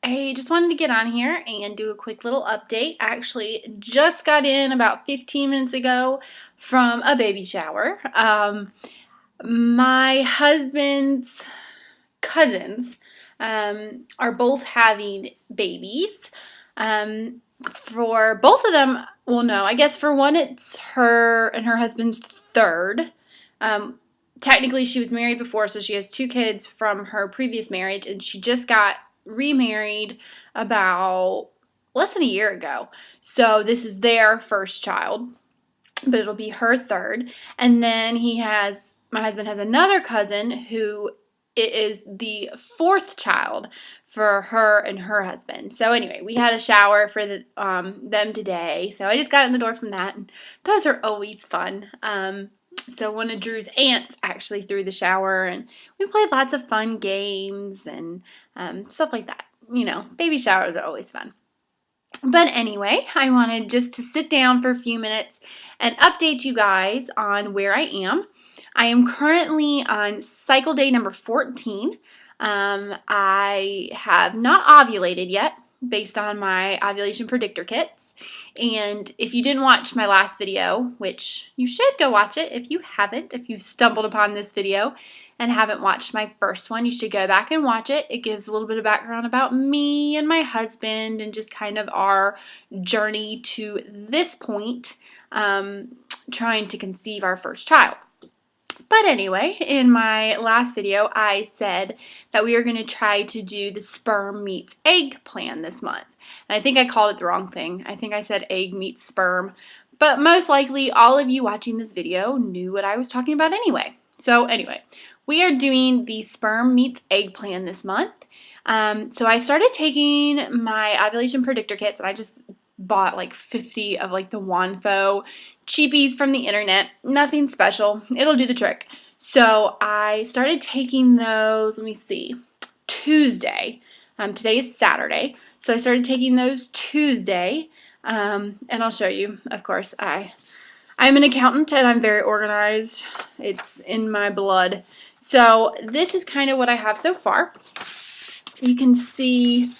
I just wanted to get on here and do a quick little update. I actually just got in about 15 minutes ago from a baby shower. My husband's cousins are both having babies. For both of them, well, no, I guess for one it's her and her husband's third. Technically she was married before, so she has 2 kids from her previous marriage, and she just got remarried about less than a year ago. So this is their first child, but it'll be her third. And then my husband has another cousin who it is the 4th child for her and her husband. So anyway, we had a shower for them today. So I just got in the door from that, and those are always fun. So one of Drew's aunts actually threw the shower, and we played lots of fun games and stuff like that. You know, baby showers are always fun. But anyway, I wanted just to sit down for a few minutes and update you guys on where I am. I am currently on cycle day number 14. I have not ovulated yet based on my ovulation predictor kits. And if you didn't watch my last video, which you should go watch it if you haven't, if you've stumbled upon this video and haven't watched my first one, you should go back and watch it. It gives a little bit of background about me and my husband and just kind of our journey to this point, trying to conceive our first child. But anyway, in my last video, I said that we are going to try to do the sperm meets egg plan this month. And I think I called it the wrong thing. I think I said egg meets sperm. But most likely, all of you watching this video knew what I was talking about anyway. So anyway, we are doing the sperm meets egg plan this month. So I started taking my ovulation predictor kits, and I just bought like 50 of like the Wanfo cheapies from the internet. Nothing special. It'll do the trick. So I started taking those, let me see, Tuesday. Today is Saturday. So I started taking those Tuesday. And I'll show you, of course, I'm an accountant and I'm very organized. It's in my blood. So this is kind of what I have so far. You can see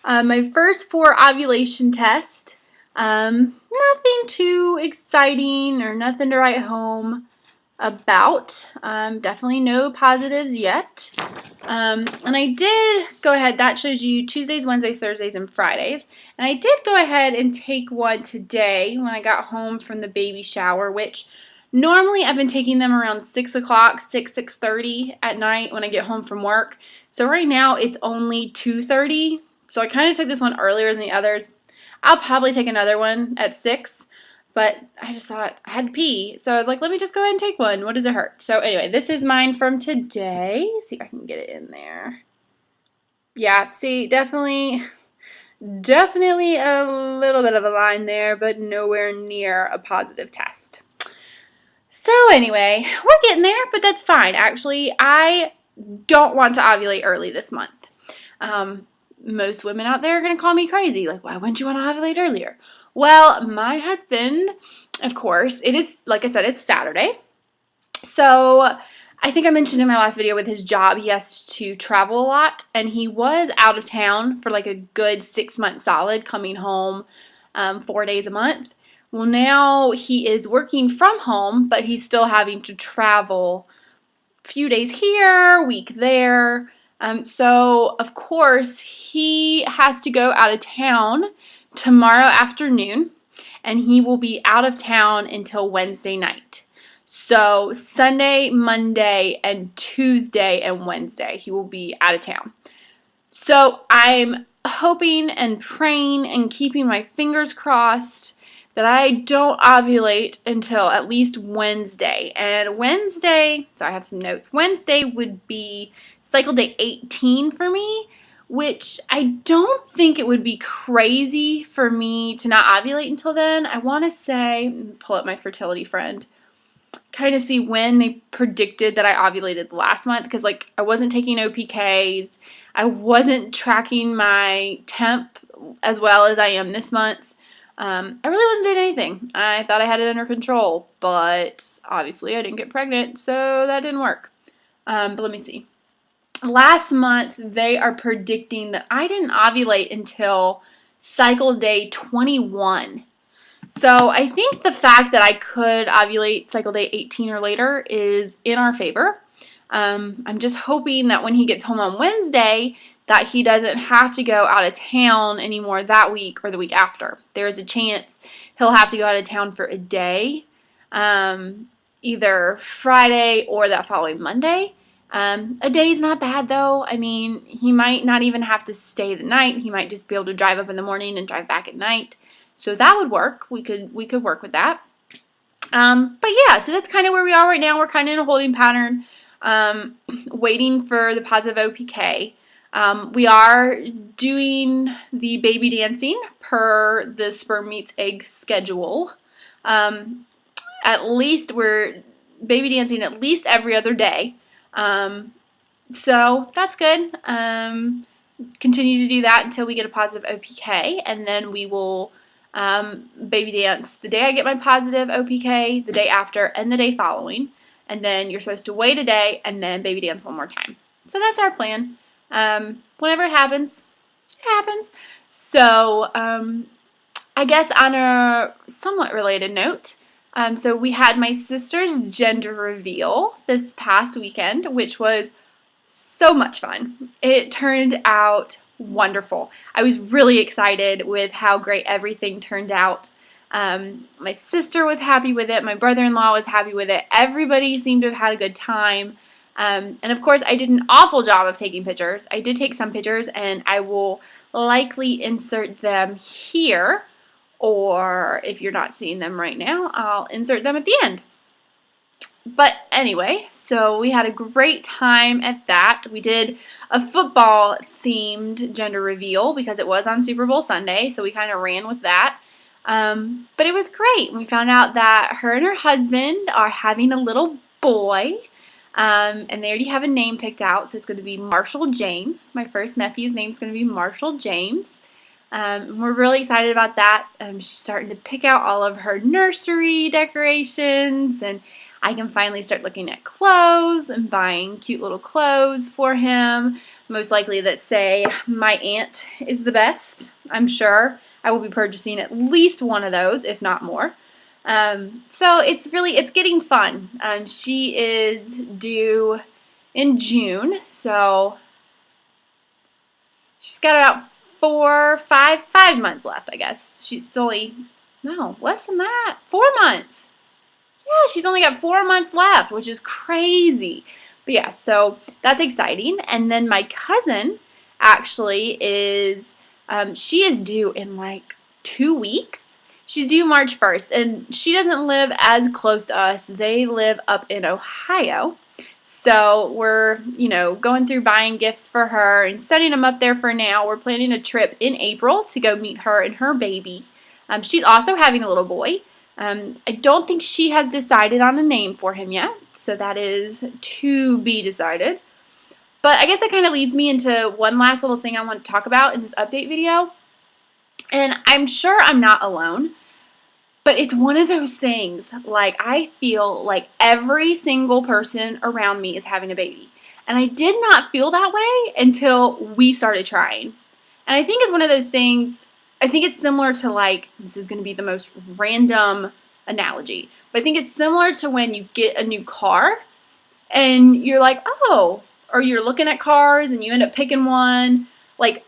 my first 4 ovulation tests. Nothing too exciting or nothing to write home about. Definitely no positives yet. And I did go ahead, that shows you Tuesdays, Wednesdays, Thursdays, and Fridays. And I did go ahead and take one today when I got home from the baby shower, which normally I've been taking them around 6 o'clock, 6:30 at night when I get home from work. So right now it's only 2:30. So I kind of took this one earlier than the others. I'll probably take another one at 6, but I just thought I had to pee. So I was like, let me just go ahead and take one. What does it hurt? So anyway, this is mine from today. Let's see if I can get it in there. Yeah, see, definitely a little bit of a line there, but nowhere near a positive test. So anyway, we're getting there, but that's fine. Actually, I don't want to ovulate early this month. Most women out there are going to call me crazy. Like, why wouldn't you want to ovulate earlier? Well, my husband, of course, it is, like I said, it's Saturday. So I think I mentioned in my last video with his job, he has to travel a lot. And he was out of town for like a good 6 months solid, coming home 4 days a month. Well, now he is working from home, but he's still having to travel a few days here, week there. So, of course, he has to go out of town tomorrow afternoon, and he will be out of town until Wednesday night. So, Sunday, Monday, and Tuesday and Wednesday, he will be out of town. So, I'm hoping and praying and keeping my fingers crossed that I don't ovulate until at least Wednesday. And Wednesday, so I have some notes, Wednesday would be cycle day 18 for me, which I don't think it would be crazy for me to not ovulate until then. I want to say, pull up my fertility friend, kind of see when they predicted that I ovulated last month, because like I wasn't taking OPKs, I wasn't tracking my temp as well as I am this month. I really wasn't doing anything. I thought I had it under control, but obviously I didn't get pregnant, so that didn't work. But let me see. last month they are predicting that I didn't ovulate until cycle day 21. So I think the fact that I could ovulate cycle day 18 or later is in our favor. I'm just hoping that when he gets home on Wednesday that he doesn't have to go out of town anymore that week or the week after. There's a chance he'll have to go out of town for a day, either Friday or that following Monday. A day is not bad though. I mean, he might not even have to stay the night. He might just be able to drive up in the morning and drive back at night. So that would work. We could work with that. But yeah, so that's kind of where we are right now. We're kind of in a holding pattern, waiting for the positive OPK. We are doing the baby dancing per the sperm meets egg schedule. At least we're baby dancing at least every other day. So that's good. Continue to do that until we get a positive OPK, and then we will baby dance the day I get my positive OPK, the day after, and the day following. And then you're supposed to wait a day and then baby dance one more time. So that's our plan. Whenever it happens, it happens. So I guess on a somewhat related note, so we had my sister's gender reveal this past weekend, which was so much fun. It turned out wonderful. I was really excited with how great everything turned out. My sister was happy with it. My brother-in-law was happy with it. Everybody seemed to have had a good time. And of course, I did an awful job of taking pictures. I did take some pictures, and I will likely insert them here. Or if you're not seeing them right now, I'll insert them at the end. But anyway, so we had a great time at that. We did a football-themed gender reveal because it was on Super Bowl Sunday, so we kind of ran with that. But it was great. We found out that her and her husband are having a little boy, and they already have a name picked out, so it's going to be Marshall James. My first nephew's name is going to be Marshall James. We're really excited about that. She's starting to pick out all of her nursery decorations, and I can finally start looking at clothes and buying cute little clothes for him. Most likely that say my aunt is the best. I'm sure I will be purchasing at least one of those, if not more. So it's getting fun. She is due in June, so she's got about 5 months left, I guess. Less than that. 4 months. Yeah, she's only got 4 months left, which is crazy. But yeah, so that's exciting. And then my cousin actually is, she is due in like 2 weeks. She's due March 1st, and she doesn't live as close to us. They live up in Ohio. So we're, going through buying gifts for her and setting them up there for now. We're planning a trip in April to go meet her and her baby. She's also having a little boy. I don't think she has decided on a name for him yet, so that is to be decided. But I guess that kind of leads me into one last little thing I want to talk about in this update video. And I'm sure I'm not alone. But it's one of those things, like, I feel like every single person around me is having a baby. And I did not feel that way until we started trying. And I think it's one of those things, I think it's similar to, like, this is going to be the most random analogy, but I think it's similar to when you get a new car and you're like, oh, or you're looking at cars and you end up picking one, like,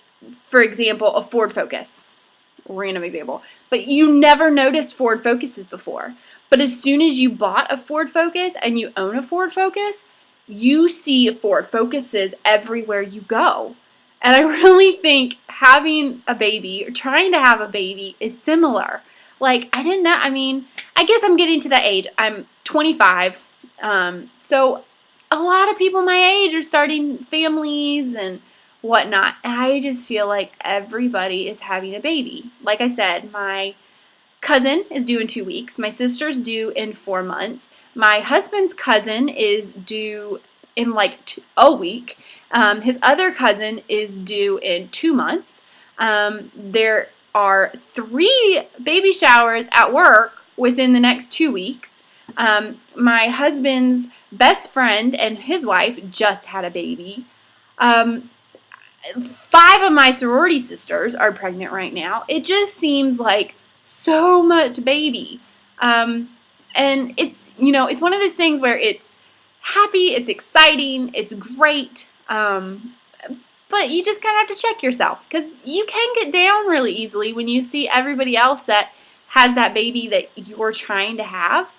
for example, a Ford Focus. Random example. But you never noticed Ford Focuses before. But as soon as you bought a Ford Focus and you own a Ford Focus, you see Ford Focuses everywhere you go. And I really think having a baby or trying to have a baby is similar. Like, I didn't know, I guess I'm getting to that age. I'm 25. So a lot of people my age are starting families and whatnot. I just feel like everybody is having a baby. Like I said, my cousin is due in 2 weeks. My sister's due in 4 months. My husband's cousin is due in like a week. His other cousin is due in 2 months. There are 3 baby showers at work within the next 2 weeks. My husband's best friend and his wife just had a baby. Um, 5 of my sorority sisters are pregnant right now. It just seems like so much baby. And it's, it's one of those things where it's happy, it's exciting, it's great. But you just kind of have to check yourself because you can get down really easily when you see everybody else that has that baby that you're trying to have.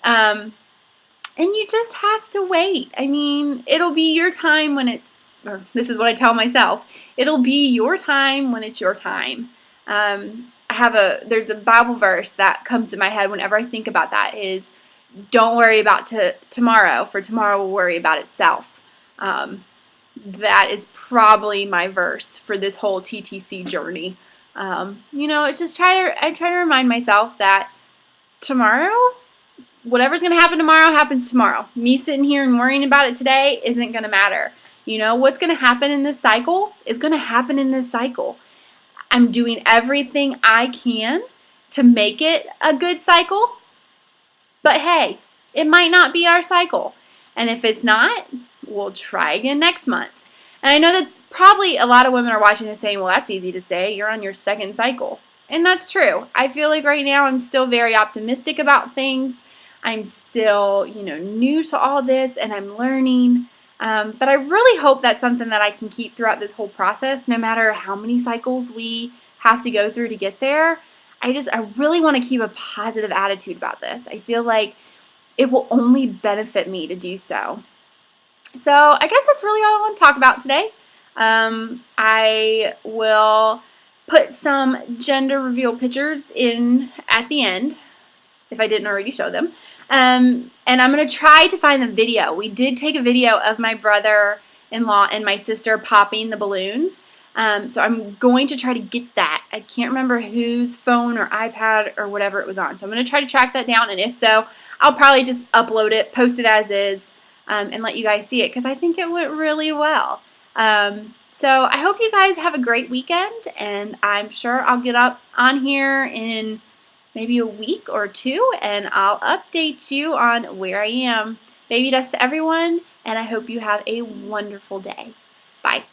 And you just have to wait. I mean, it'll be your time when or this is what I tell myself, it'll be your time when it's your time. There's a Bible verse that comes to my head whenever I think about that is, don't worry about tomorrow, for tomorrow will worry about itself. That is probably my verse for this whole TTC journey. It's just I try to remind myself that tomorrow, whatever's going to happen tomorrow happens tomorrow. Me sitting here and worrying about it today isn't going to matter. What's going to happen in this cycle is going to happen in this cycle. I'm doing everything I can to make it a good cycle. But hey, it might not be our cycle. And if it's not, we'll try again next month. And I know that's probably a lot of women are watching this saying, well, that's easy to say. You're on your second cycle. And that's true. I feel like right now I'm still very optimistic about things. I'm still, new to all this and I'm learning. But I really hope that's something that I can keep throughout this whole process, no matter how many cycles we have to go through to get there. I really want to keep a positive attitude about this. I feel like it will only benefit me to do so. So I guess that's really all I want to talk about today. I will put some gender reveal pictures in at the end, if I didn't already show them. And I'm going to try to find the video. We did take a video of my brother-in-law and my sister popping the balloons. So I'm going to try to get that. I can't remember whose phone or iPad or whatever it was on. So I'm going to try to track that down. And if so, I'll probably just upload it, post it as is, and let you guys see it because I think it went really well. So I hope you guys have a great weekend. And I'm sure I'll get up on here in maybe a week or two, and I'll update you on where I am. Baby dust to everyone, and I hope you have a wonderful day. Bye.